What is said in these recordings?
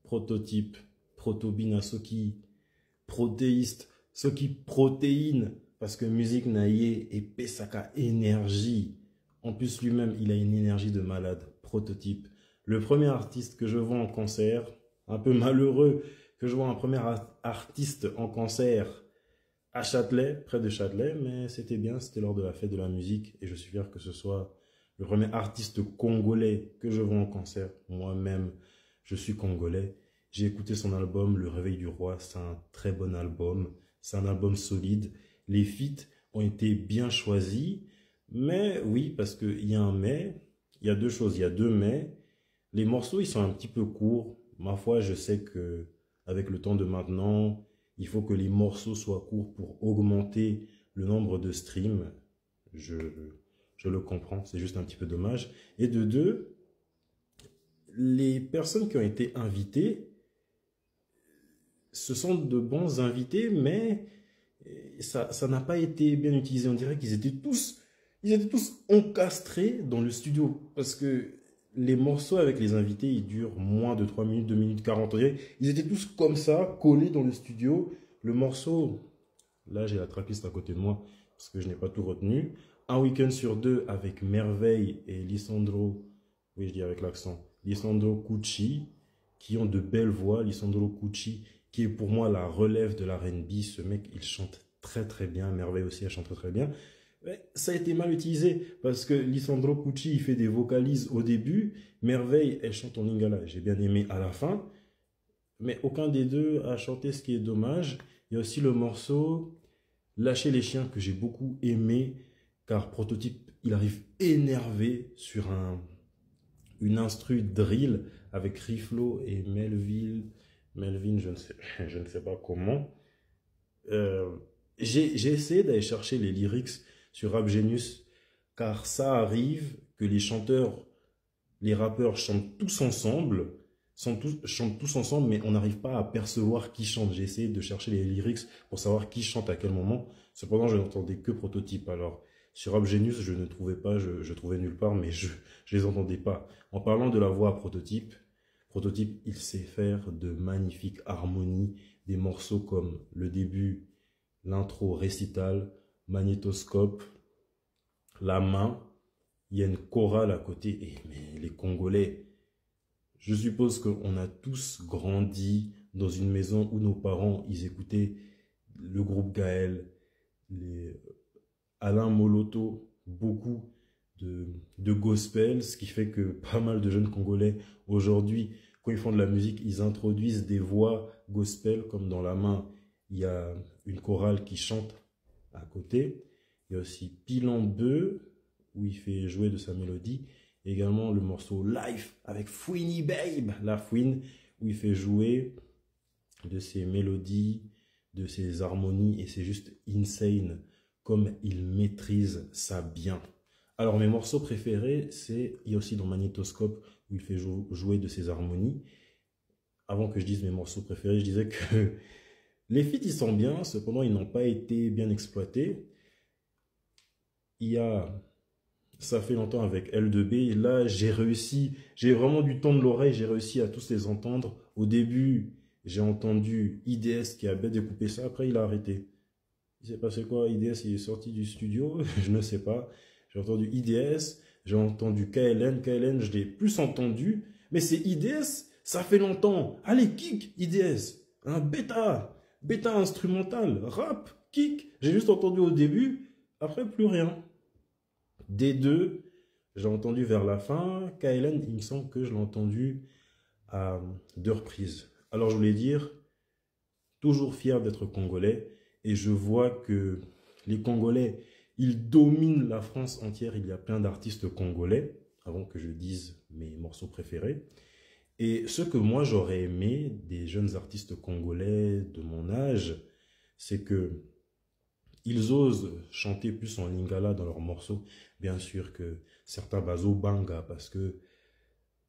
prototype, protobina, soki, protéiste, soki protéine, parce que musique naïe et pesaka énergie. En plus, lui-même, il a une énergie de malade, prototype. Le premier artiste que je vois en concert, un peu malheureux, que je vois un premier artiste en concert à Châtelet, près de Châtelet, mais c'était bien, c'était lors de la fête de la musique, et je suis fier que ce soit le premier artiste congolais que je vois en concert. Moi-même, je suis congolais. J'ai écouté son album, Le Réveil du Roi, c'est un très bon album, c'est un album solide. Les feats ont été bien choisis, mais oui, parce qu'il y a un mais, il y a deux choses, il y a deux mais. Les morceaux, ils sont un petit peu courts. Ma foi, je sais que avec le temps de maintenant, il faut que les morceaux soient courts pour augmenter le nombre de streams. Je, je le comprends, c'est juste un petit peu dommage. Et de deux, les personnes qui ont été invitées, ce sont de bons invités, mais ça n'a pas été bien utilisé. On dirait qu'ils étaient tous encastrés dans le studio. Parce que les morceaux avec les invités, ils durent moins de 3 minutes, 2 minutes 40. Ils étaient tous comme ça, collés dans le studio. Le morceau, là j'ai la tracklist à côté de moi, parce que je n'ai pas tout retenu. Un week-end sur deux avec Merveille et Lisandro, oui je dis avec l'accent, Lisandro Cucci, qui ont de belles voix. Lisandro Cucci, qui est pour moi la relève de la R&B. Ce mec, il chante très très bien. Merveille aussi, elle chante très très bien. Mais ça a été mal utilisé parce que Lisandro Cucci, il fait des vocalises au début. Merveille, elle chante en lingala. J'ai bien aimé à la fin. Mais aucun des deux a chanté, ce qui est dommage. Il y a aussi le morceau Lâcher les chiens que j'ai beaucoup aimé, car Prototype, il arrive énervé sur une instru drill avec Riflo et Melvin, je ne sais pas comment. J'ai essayé d'aller chercher les lyrics sur Rap Genius, car ça arrive que les chanteurs, les rappeurs chantent tous ensemble, chantent tous ensemble, mais on n'arrive pas à percevoir qui chante. J'ai essayé de chercher les lyrics pour savoir qui chante à quel moment. Cependant, je n'entendais que Prototype. Alors, sur Rap Genius, je ne trouvais pas, je trouvais nulle part, mais je les entendais pas. En parlant de la voix à Prototype, il sait faire de magnifiques harmonies, des morceaux comme le début, l'intro récital, magnétoscope, la main, il y a une chorale à côté. Mais les Congolais, je suppose qu'on a tous grandi dans une maison où nos parents, ils écoutaient le groupe Gaël, Alain Moloto, beaucoup de gospel, ce qui fait que pas mal de jeunes Congolais aujourd'hui, quand ils font de la musique, ils introduisent des voix gospel, comme dans la main, il y a une chorale qui chante à côté. Il y a aussi Pilan Beu, où il fait jouer de sa mélodie. Et également le morceau Life avec Fouini Babe, la Fouine, où il fait jouer de ses mélodies, de ses harmonies, et c'est juste insane comme il maîtrise ça bien. Alors mes morceaux préférés, il y a aussi dans Magnétoscope, où il fait jouer de ses harmonies. Avant que je dise mes morceaux préférés, je disais que les feats, ils sont bien, cependant, ils n'ont pas été bien exploités. Il y a Ça fait longtemps avec L2B, et là, j'ai vraiment du temps de l'oreille, j'ai réussi à tous les entendre. Au début, j'ai entendu IDS qui a bien découpé ça, après il a arrêté. Il s'est passé quoi? IDS, il est sorti du studio, je ne sais pas. J'ai entendu IDS, j'ai entendu KLN, je l'ai plus entendu, mais c'est IDS, ça fait longtemps. Allez, kick, IDS, un bêta instrumental, rap, kick. J'ai juste entendu au début, après plus rien. D2, j'ai entendu vers la fin. KLN, il me semble que je l'ai entendu à 2 reprises. Alors je voulais dire, toujours fier d'être congolais, et je vois que les Congolais, ils dominent la France entière. Il y a plein d'artistes congolais, avant que je dise mes morceaux préférés. Et ce que moi j'aurais aimé des jeunes artistes congolais de mon âge, c'est que ils osent chanter plus en lingala dans leurs morceaux. Bien sûr que certains bazo banga, parce que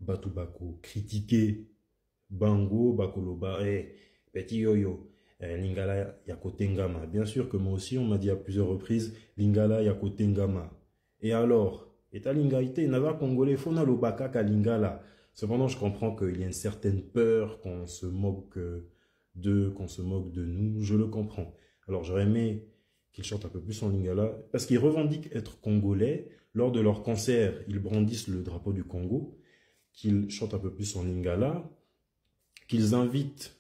Batu Bako critiquer Bango, Bakoloba, petit yo-yo, lingala yakotengama. Bien sûr que moi aussi, on m'a dit à plusieurs reprises, lingala yakotengama. Et alors, et ta lingaïté, n'ava congolais, fona lo baka ka lingala. Cependant, je comprends qu'il y a une certaine peur qu'on se moque d'eux, qu'on se moque de nous. Je le comprends. Alors, j'aurais aimé qu'ils chantent un peu plus en lingala, parce qu'ils revendiquent être congolais. Lors de leur concert, ils brandissent le drapeau du Congo, qu'ils chantent un peu plus en lingala, qu'ils invitent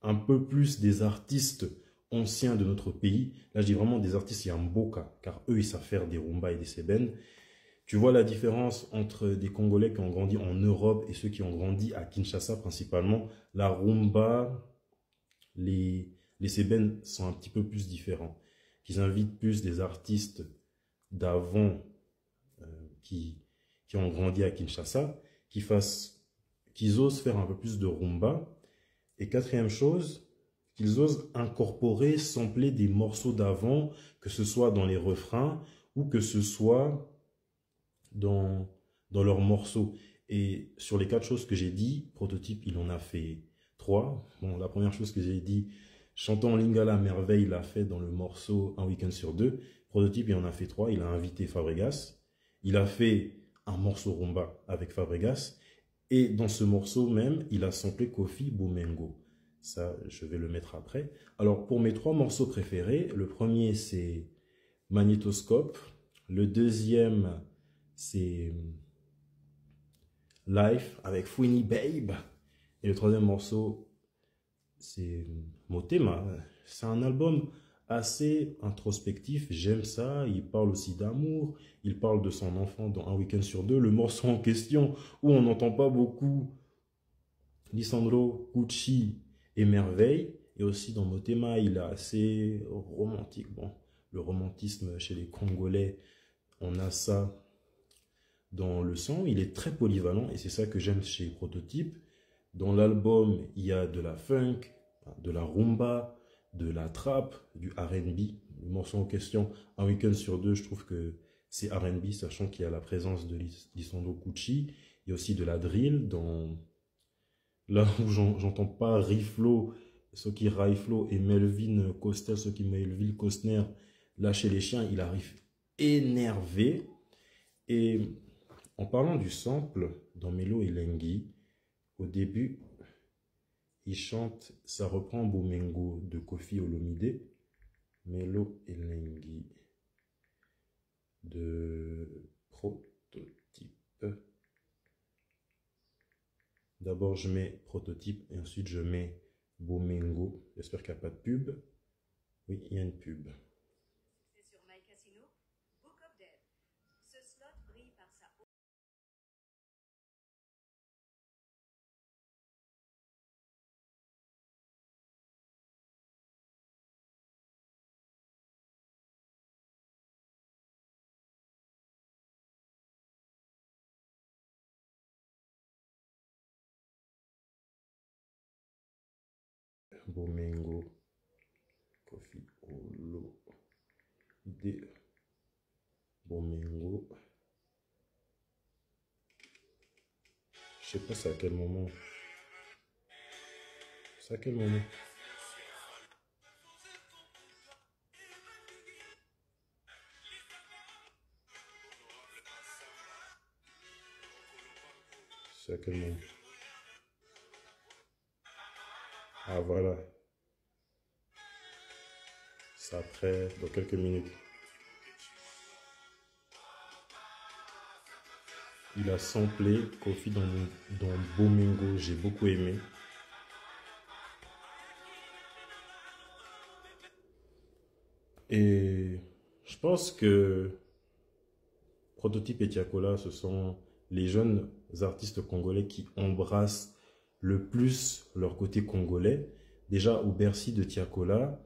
un peu plus des artistes anciens de notre pays. Là, je dis vraiment des artistes Yamboka, car eux, ils savent faire des rumba et des sébènes. Tu vois la différence entre des Congolais qui ont grandi en Europe et ceux qui ont grandi à Kinshasa principalement. La rumba, les sébènes sont un petit peu plus différents. Qu'ils invitent plus des artistes d'avant euh, qui, qui ont grandi à Kinshasa, qu'ils osent faire un peu plus de rumba. Et quatrième chose, qu'ils osent incorporer, sampler des morceaux d'avant, que ce soit dans les refrains ou que ce soit dans leurs morceaux. Et sur les 4 choses que j'ai dit, Prototype, il en a fait 3. Bon, la première chose que j'ai dit, chantant Lingala à merveille, il l'a fait dans le morceau Un week-end sur 2. Prototype, il en a fait 3. Il a invité Fabregas. Il a fait un morceau rumba avec Fabregas. Et dans ce morceau même, il a samplé Kofi Bomengo. Ça, je vais le mettre après. Alors, pour mes 3 morceaux préférés, le premier, c'est Magnétoscope. Le deuxième, c'est Life avec Fouini Babe. Et le troisième morceau, c'est Motema. C'est un album assez introspectif, j'aime ça. Il parle aussi d'amour, il parle de son enfant dans Un week-end sur 2. Le morceau en question, où on n'entend pas beaucoup Lisandro, Gucci et Merveille. Et aussi dans Motema, il est assez romantique. Bon, le romantisme chez les Congolais, on a ça dans le son. Il est très polyvalent et c'est ça que j'aime chez Prototype. Dans l'album, il y a de la funk, de la rumba, de la trap, du R&B. Le morceau en question, Un week-end sur 2, je trouve que c'est R&B, sachant qu'il y a la présence de Lisandro Gucci. Il y a aussi de la drill dans... Là où j'entends pas Riflo, ceux qui Riflo et Melvin Costel, ceux qui Melvin Costner lâcher les chiens, il arrive énervé. Et en parlant du sample, dans Melo et Lengui, au début, il chante, ça reprend Bomengo de Kofi Olomide, Melo et Lengui de Prototype. D'abord, je mets Prototype et ensuite je mets Bomengo. J'espère qu'il n'y a pas de pub. Oui, il y a une pub. C'est sur My Casino, Book of Dead. Ce slot brille par sa Bomengo, Kofi Olomide, Bomengo. Je sais pas c'est à quel moment. C'est à quel moment? C'est à quel moment? Ah voilà. C'est après, dans quelques minutes. Il a samplé Kofi dans Bomengo, j'ai beaucoup aimé. Et je pense que Prototype et Tiakola, ce sont les jeunes artistes congolais qui embrassent le plus leur côté congolais. Déjà au Bercy de Tiakola,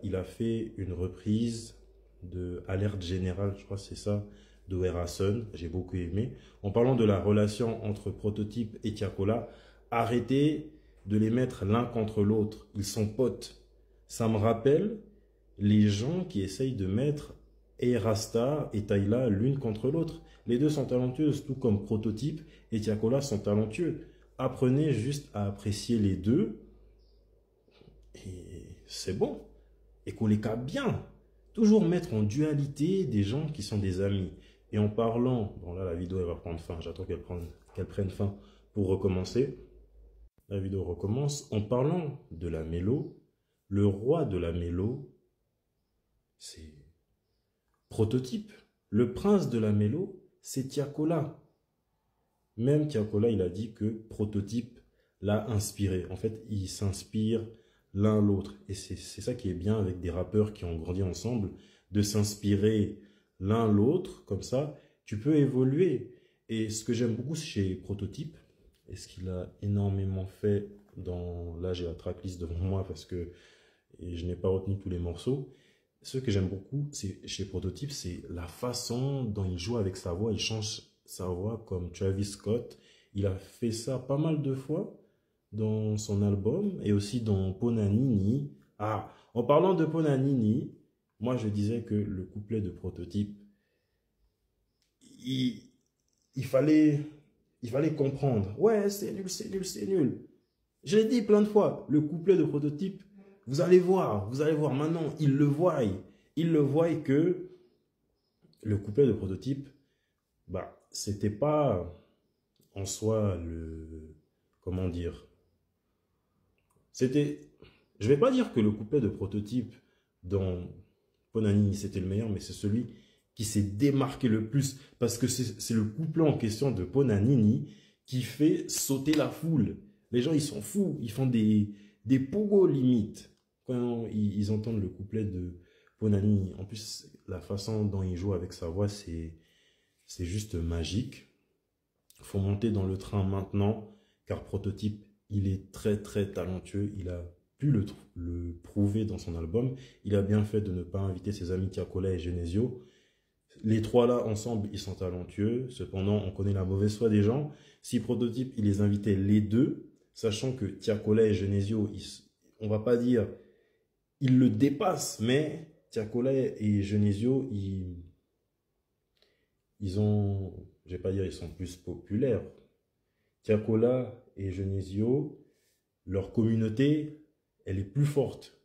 il a fait une reprise de Alerte Générale, je crois que c'est ça, de Werason, j'ai beaucoup aimé. En parlant de la relation entre Prototype et Tiakola, arrêtez de les mettre l'un contre l'autre, ils sont potes. Ça me rappelle les gens qui essayent de mettre Rasta et Tayla l'une contre l'autre. Les deux sont talentueuses, tout comme Prototype et Tiakola sont talentueux. Apprenez juste à apprécier les deux et c'est bon. Et qu'on les capte bien. Toujours mettre en dualité des gens qui sont des amis. Et en parlant, bon là la vidéo elle va prendre fin, j'attends qu'elle prenne qu'elle prenne fin pour recommencer. La vidéo recommence en parlant de la mélo. Le roi de la mélo, c'est Prototype. Le prince de la mélo, c'est Tiakola. Même Tiakola, il a dit que Prototype l'a inspiré. En fait, ils s'inspirent l'un l'autre. Et c'est ça qui est bien avec des rappeurs qui ont grandi ensemble, de s'inspirer l'un l'autre, comme ça, tu peux évoluer. Et ce que j'aime beaucoup chez Prototype, et ce qu'il a énormément fait dans... Là, j'ai la tracklist devant moi parce que je n'ai pas retenu tous les morceaux. Ce que j'aime beaucoup chez Prototype, c'est la façon dont il joue avec sa voix. Il change sa voix comme Travis Scott. Il a fait ça pas mal de fois dans son album et aussi dans Ponanini. Ah, en parlant de Ponanini, moi je disais que le couplet de Prototype, il fallait comprendre. Ouais, c'est nul, c'est nul, c'est nul. Je l'ai dit plein de fois, le couplet de Prototype, vous allez voir maintenant, il le voit que le couplet de Prototype, bah, c'était pas en soi comment dire, c'était, je vais pas dire que le couplet de Prototype dans Ponanini c'était le meilleur, mais c'est celui qui s'est démarqué le plus, parce que c'est le couplet en question de Ponanini qui fait sauter la foule. Les gens, ils sont fous, ils font des pogos limite quand ils entendent le couplet de Ponanini. En plus, la façon dont il joue avec sa voix, c'est juste magique. Il faut monter dans le train maintenant, car Prototype, il est très très talentueux. Il a pu le prouver dans son album. Il a bien fait de ne pas inviter ses amis Tiakola et Genesio. Les trois là ensemble, ils sont talentueux. Cependant, on connaît la mauvaise foi des gens. Si Prototype, il les invitait les deux, sachant que Tiakola et Genesio, on va pas dire, ils le dépassent, mais Tiakola et Genesio, ils ont, je vais pas dire, ils sont plus populaires. Tiakola et Genesio, leur communauté, elle est plus forte.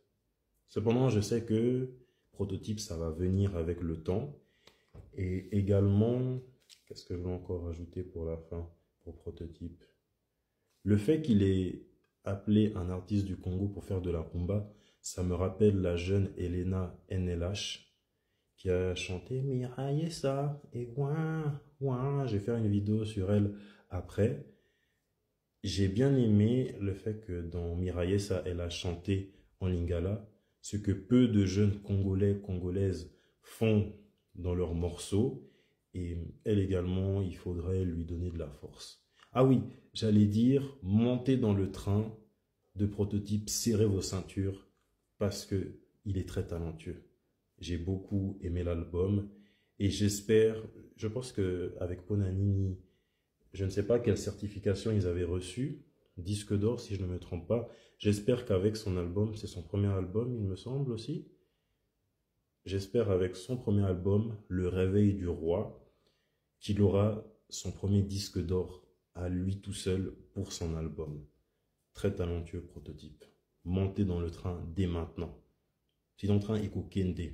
Cependant, je sais que Prototype, ça va venir avec le temps. Et également, qu'est-ce que je veux encore ajouter pour la fin, pour Prototype? Le fait qu'il ait appelé un artiste du Congo pour faire de la rumba, ça me rappelle la jeune Elena NLH qui a chanté Mirayesa et ouin, ouin. Je vais faire une vidéo sur elle après. J'ai bien aimé le fait que dans Mirayesa, elle a chanté en lingala, ce que peu de jeunes Congolais, Congolaises font dans leurs morceaux. Et elle également, il faudrait lui donner de la force. Ah oui, j'allais dire, montez dans le train de Prototype, serrez vos ceintures parce qu'il est très talentueux. J'ai beaucoup aimé l'album et j'espère, je pense qu'avec Ponanini, je ne sais pas quelle certification ils avaient reçu, disque d'or si je ne me trompe pas. J'espère qu'avec son album, c'est son premier album il me semble aussi. J'espère avec son premier album, Le Réveil du Roi, qu'il aura son premier disque d'or à lui tout seul pour son album. Très talentueux Prototype. Montez dans le train dès maintenant. Si dans le train, Eko Kende.